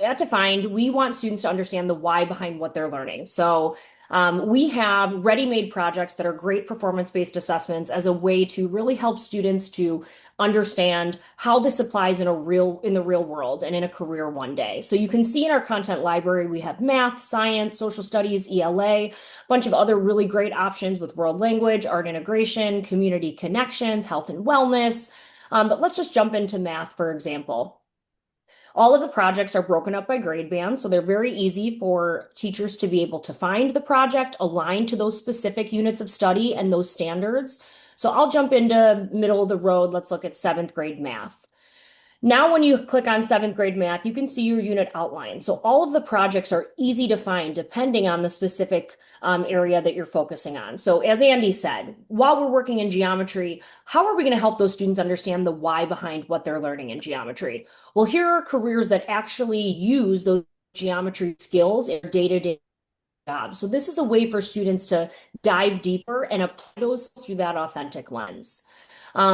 at Defined, we want students to understand the why behind what they're learning. So we have ready-made projects that are great performance-based assessments as a way to really help students to understand how this applies in the real world and in a career one day. So you can see in our content library, we have math, science, social studies, ELA, a bunch of other really great options with world language, art integration, community connections, health and wellness. But let's just jump into math, for example. All of the projects are broken up by grade band, so they're very easy for teachers to be able to find the project aligned to those specific units of study and those standards. So I'll jump into middle of the road. Let's look at seventh grade math. Now, when you click on seventh grade math, you can see your unit outline. So all of the projects are easy to find depending on the specific area that you're focusing on. So as Andy said, while we're working in geometry, how are we going to help those students understand the why behind what they're learning in geometry? Well, here are careers that actually use those geometry skills in day-to-day jobs. So this is a way for students to dive deeper and apply those through that authentic lens.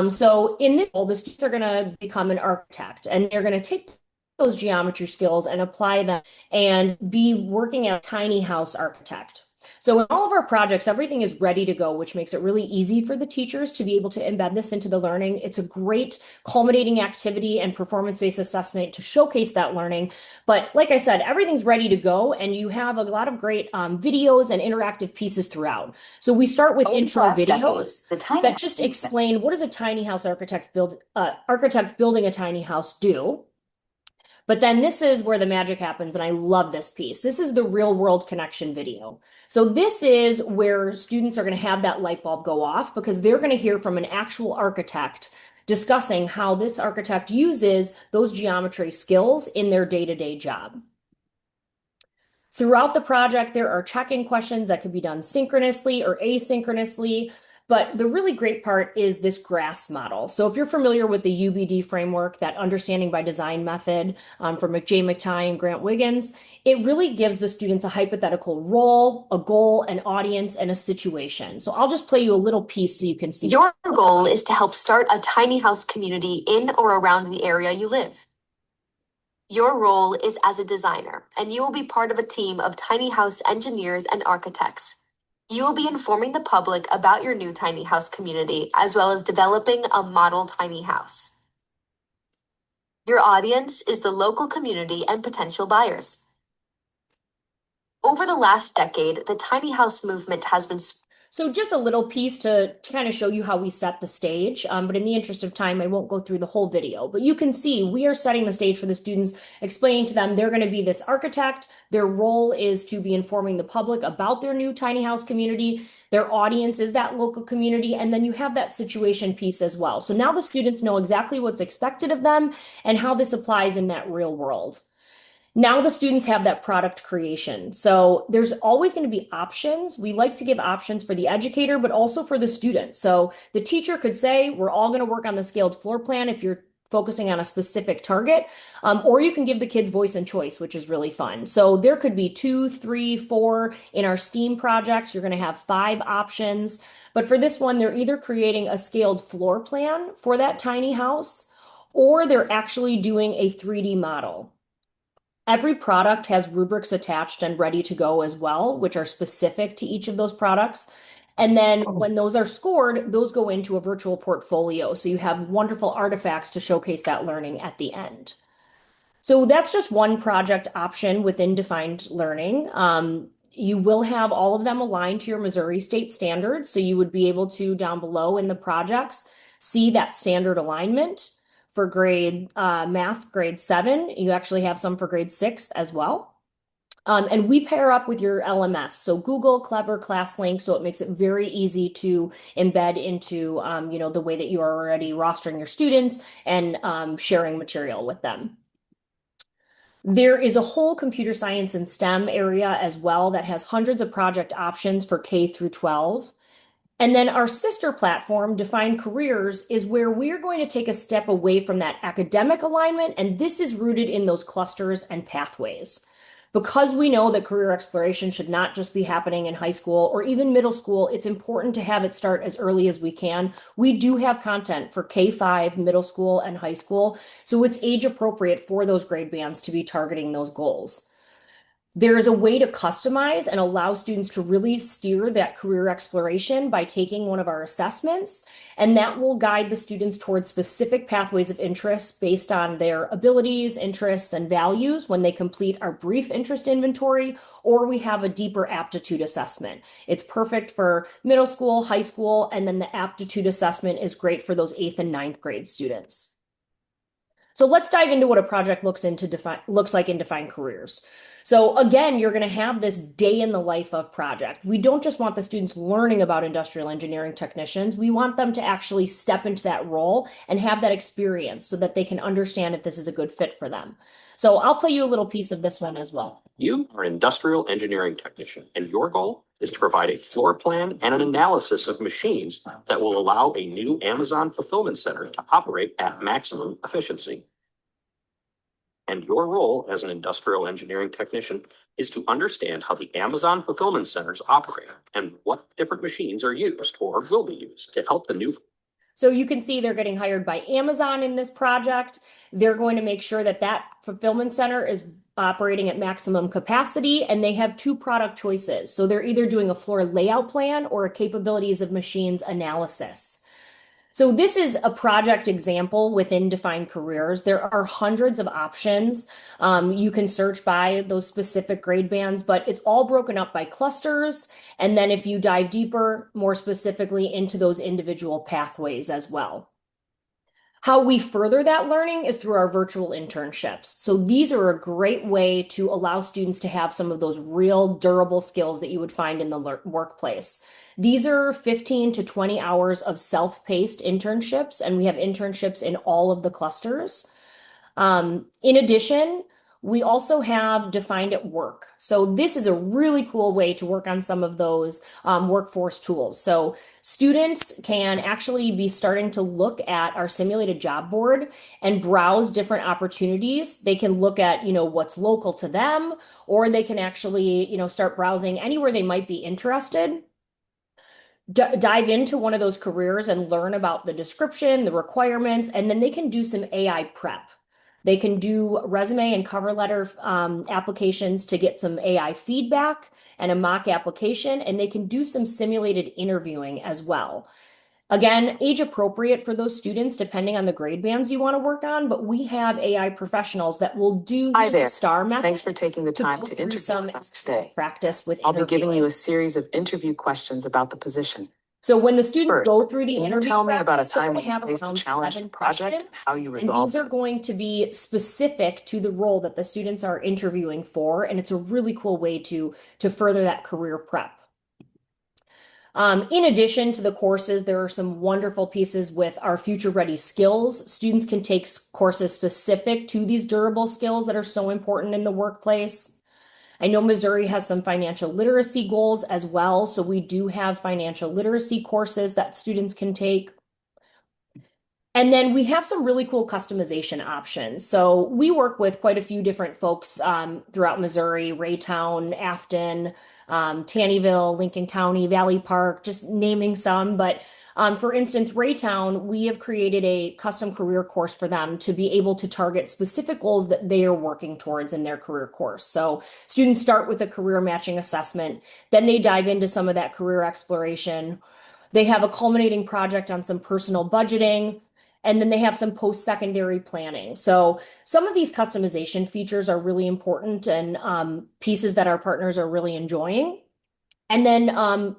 So in this role, the students are going to become an architect and they're going to take those geometry skills and apply them and be working as a tiny house architect. So in all of our projects, everything is ready to go, which makes it really easy for the teachers to be able to embed this into the learning. It's a great culminating activity and performance-based assessment to showcase that learning. But like I said, everything's ready to go, and you have a lot of great videos and interactive pieces throughout. So we start with intro videos that just explain what does a tiny house architect building a tiny house do. But then this is where the magic happens, and I love this piece. This is the real world connection video. So this is where students are going to have that light bulb go off because they're going to hear from an actual architect discussing how this architect uses those geometry skills in their day-to-day job. Throughout the project, there are check-in questions that can be done synchronously or asynchronously. But the really great part is this GRASS model. So if you're familiar with the UBD framework, that understanding by design method from McJ McTighe and Grant Wiggins, it really gives the students a hypothetical role, a goal, an audience, and a situation. So I'll just play you a little piece so you can see. Your goal is to help start a tiny house community in or around the area you live. Your role is as a designer, and you will be part of a team of tiny house engineers and architects. You will be informing the public about your new tiny house community, as well as developing a model tiny house. Your audience is the local community and potential buyers. Over the last decade, the tiny house movement has been So just a little piece to kind of show you how we set the stage. But in the interest of time, I won't go through the whole video. But you can see we are setting the stage for the students, explaining to them they're going to be this architect. Their role is to be informing the public about their new tiny house community. Their audience is that local community. And then you have that situation piece as well. So now the students know exactly what's expected of them and how this applies in that real world. Now the students have that product creation. So there's always going to be options. We like to give options for the educator, but also for the student. So the teacher could say, we're all going to work on the scaled floor plan if you're focusing on a specific target, or you can give the kids voice and choice, which is really fun. So there could be 2, 3, 4 in our STEAM projects. You're going to have 5 options. But for this one, they're either creating a scaled floor plan for that tiny house, or they're actually doing a 3D model. Every product has rubrics attached and ready to go as well, which are specific to each of those products. And then when those are scored, those go into a virtual portfolio. So you have wonderful artifacts to showcase that learning at the end. So that's just one project option within Defined Learning. You will have all of them aligned to your Missouri state standards. So you would be able to, down below in the projects, see that standard alignment. For math, grade 7, you actually have some for grade 6 as well. And we pair up with your LMS, so Google, Clever, ClassLink, so it makes it very easy to embed into the way that you are already rostering your students and sharing material with them. There is a whole computer science and STEM area as well that has hundreds of project options for K through 12. And then our sister platform, Defined Careers, is where we're going to take a step away from that academic alignment, and this is rooted in those clusters and pathways. Because we know that career exploration should not just be happening in high school or even middle school, it's important to have it start as early as we can. We do have content for K-5, middle school, and high school, so it's age appropriate for those grade bands to be targeting those goals. There is a way to customize and allow students to really steer that career exploration by taking one of our assessments, and that will guide the students towards specific pathways of interest based on their abilities, interests, and values when they complete our brief interest inventory, or we have a deeper aptitude assessment. It's perfect for middle school, high school, and then the aptitude assessment is great for those 8th and ninth grade students. So let's dive into what a project looks like in defined careers. So again, you're going to have this day in the life of project. We don't just want the students learning about industrial engineering technicians. We want them to actually step into that role and have that experience so that they can understand if this is a good fit for them. So I'll play you a little piece of this one as well. You are an industrial engineering technician, and your goal is to provide a floor plan and an analysis of machines that will allow a new Amazon fulfillment center to operate at maximum efficiency. And your role as an industrial engineering technician is to understand how the Amazon fulfillment centers operate and what different machines are used or will be used to help the new. So you can see they're getting hired by Amazon in this project. They're going to make sure that that fulfillment center is operating at maximum capacity, and they have two product choices. So they're either doing a floor layout plan or a capabilities of machines analysis. So this is a project example within defined careers. There are hundreds of options. You can search by those specific grade bands, but it's all broken up by clusters. And then if you dive deeper, more specifically into those individual pathways as well. How we further that learning is through our virtual internships. So these are a great way to allow students to have some of those real durable skills that you would find in the workplace. These are 15 to 20 hours of self-paced internships, and we have internships in all of the clusters. In addition, we also have defined at work. So this is a really cool way to work on some of those workforce tools. So students can actually be starting to look at our simulated job board and browse different opportunities. They can look at, what's local to them, or they can actually, start browsing anywhere they might be interested. Dive into one of those careers and learn about the description, the requirements, and then they can do some AI prep. They can do resume and cover letter applications to get some AI feedback and a mock application, and they can do some simulated interviewing as well. Again, age appropriate for those students, depending on the grade bands you want to work on, but we have AI professionals that will do the STAR method. Thanks for taking the time to interview some us today. Practice with I'll be giving you a series of interview questions about the position. So when the students go through the Can you interview, tell me about a time they're when going to have you faced a around challenge 7 project, questions, how you and resolved these are going to be specific to the role that the students are interviewing for, and it's a really cool way to further that career prep. In addition to the courses, there are some wonderful pieces with our Future Ready skills. Students can take courses specific to these durable skills that are so important in the workplace. I know Missouri has some financial literacy goals as well, so we do have financial literacy courses that students can take. And then we have some really cool customization options. So we work with quite a few different folks throughout Missouri, Raytown, Afton, Taneyville, Lincoln County, Valley Park, just naming some. But for instance, Raytown, we have created a custom career course for them to be able to target specific goals that they are working towards in their career course. So students start with a career matching assessment, then they dive into some of that career exploration. They have a culminating project on some personal budgeting, and then they have some post-secondary planning. So some of these customization features are really important and pieces that our partners are really enjoying. And then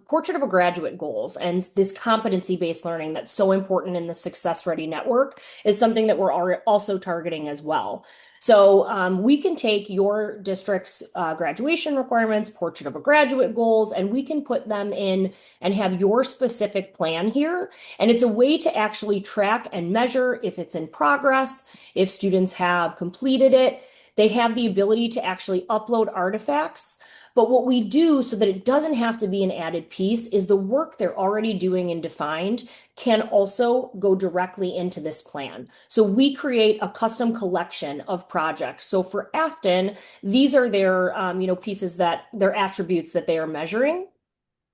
portrait of a graduate goals and this competency-based learning that's so important in the Success Ready network is something that we're also targeting as well. So we can take your district's graduation requirements, portrait of a graduate goals, and we can put them in and have your specific plan here. And it's a way to actually track and measure if it's in progress, if students have completed it. They have the ability to actually upload artifacts But what we do so that it doesn't have to be an added piece is the work they're already doing and defined can also go directly into this plan. So we create a custom collection of projects. So for Afton, these are their, pieces that their attributes that they are measuring.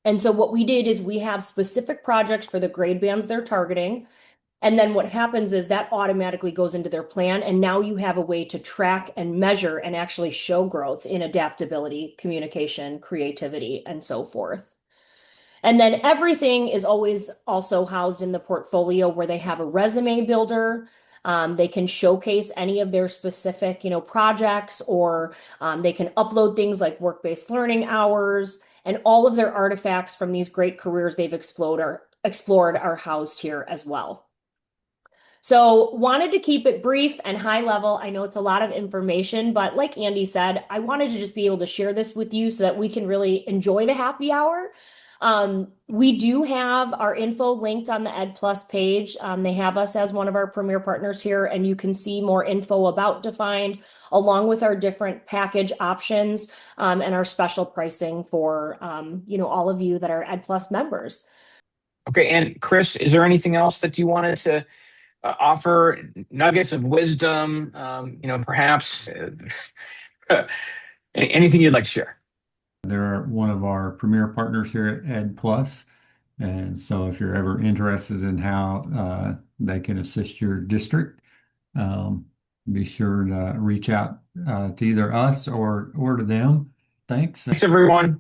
And so what we did is we have specific projects for the grade bands they're targeting. And then what happens is that automatically goes into their plan. And now you have a way to track and measure and actually show growth in adaptability, communication, creativity, and so forth. And then everything is always also housed in the portfolio where they have a resume builder. They can showcase any of their specific, projects, or they can upload things like work-based learning hours, and all of their artifacts from these great careers they've explored are housed here as well. So wanted to keep it brief and high level. I know it's a lot of information, but like Andy said, I wanted to just be able to share this with you so that we can really enjoy the happy hour. We do have our info linked on the EdPlus page. They have us as one of our premier partners here, and you can see more info about Defined, along with our different package options, and our special pricing for, all of you that are EdPlus members. Okay, and Chris, is there anything else that you wanted to offer, nuggets of wisdom, perhaps anything you'd like to share? They're one of our premier partners here at EdPlus. And so if you're ever interested in how they can assist your district, be sure to reach out to either us or to them. Thanks. Thanks, everyone.